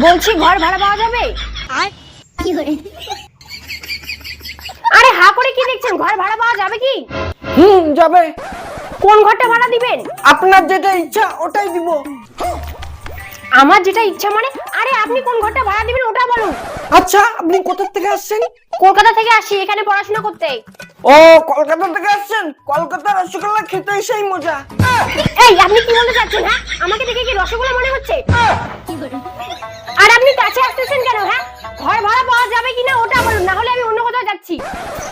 বলছি ঘর ভাড়া পাওয়া যাবে? আরে হা করে কি দেখছেন, ঘর ভাড়া পাওয়া যাবে কি? যাবে। কোন ঘরটা ভাড়া দিবেন? আপনার যেটা ইচ্ছা ওটাই দিব। আমার যেটা ইচ্ছা মানে? আরে আপনি কোন ঘরটা ভাড়া দিবেন ওটা বলুন। আচ্ছা, আপনি কোথা থেকে আসছেন? কলকাতা থেকে আসি এখানে পড়াশোনা করতে। ও, কলকাতা থেকে আসছেন? কলকাতার রসগোল্লা খেতে সেই মজা। এই আপনি কি বলতে চাচ্ছেন? হ্যাঁ, আমাকে দেখে কি রসগোল্লা মনে হচ্ছে? আর আপনি কাছে আসতেছেন কেন? হ্যাঁ, ঘর ভাড়া পাওয়া যাবে কিনা ওটা বলুন, না হলে আমি অন্য কোথাও যাচ্ছি।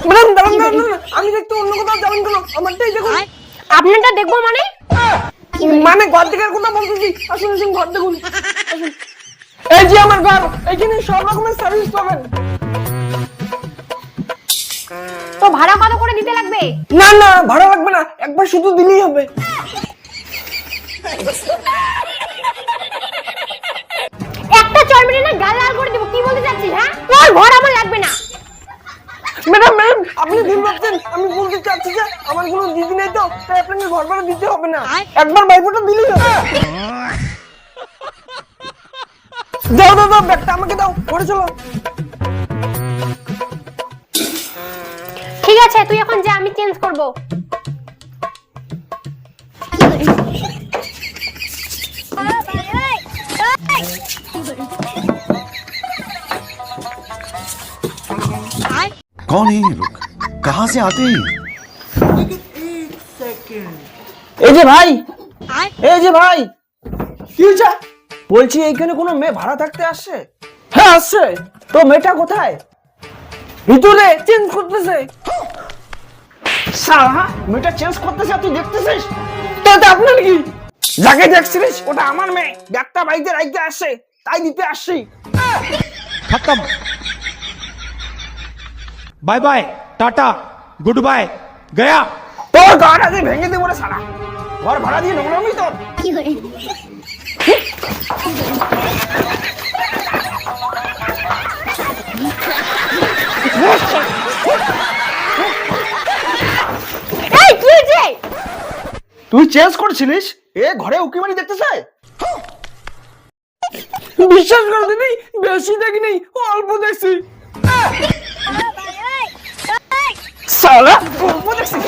ম্যাডাম দাঁড়ান দাঁড়ান, আমি দেখতে অন্য কোথাও যাবেন কেন? আমারটাই দেখুন। আপনারটা দেখবো মানে? মানে ঘর দেখার কথা বলতেছি। আসুন আসুন, ঘর দেখুন। আসুন। এই যে আমার ঘর, এখানে সব রকমের সার্ভিস পাবেন। তো ভাড়া কত করে দিতে লাগবে? না না, ভাড়া লাগবে না, একবার শুধু দিলেই হবে। একটা চড় মেরে না গাল লাল করে দিব। কি বলতে চাচ্ছিস? হ্যাঁ, তোর ঘর আমার লাগবে না। ম্যাডাম ম্যাডাম, আপনি ভুল ভাবছেন। আমি বলতে চাচ্ছি যে আমার কোনো দিদি নেই তো, তাই আপনাকে ঘর ভাড়া দিতে হবে না, একবার ভাইফোঁটা দিলেই হবে। দাও দাও দাও, ব্যাগটা আমাকে দাও, ঘরে চলো। ঠিক আছে, তুই এখন যা, আমি চেঞ্জ করব। कौन है ये लोग? कहाँ से आते हैं? এই যে ভাই, এই যে ভাই, কি হয়েছে? বলছি এইখানে কোনো মেয়ে ভাড়া থাকতে আসছে? হ্যাঁ আসছে। তো মেয়েটা কোথায়? ভিতরে চেঞ্জ করতেছে। সালা, মেয়েটা চেঞ্জ করতেছে, তুই দেখতেছিস? তো আপনার কি? যাকে দেখছিস ওটা আমার মেয়ে, ব্যাগটা বাড়িতে রাখতে আসছে, তাই দিতে আসছি। खत्म। Bye bye, tata, good bye, गया। তোর ঘর আজ ভেঙে দেবো রে সালা। ঘর ভাড়া দিয়ে নোংরামি তোর। এই কি হয়েছে? তুই চেঞ্জ করছিলিস, এ ঘরে উকি মারি দেখতেছে। বিশ্বাস কর দিদি, বেশি দেখি নেই, অল্প দেখছি। সালা, অল্প দেখছিস।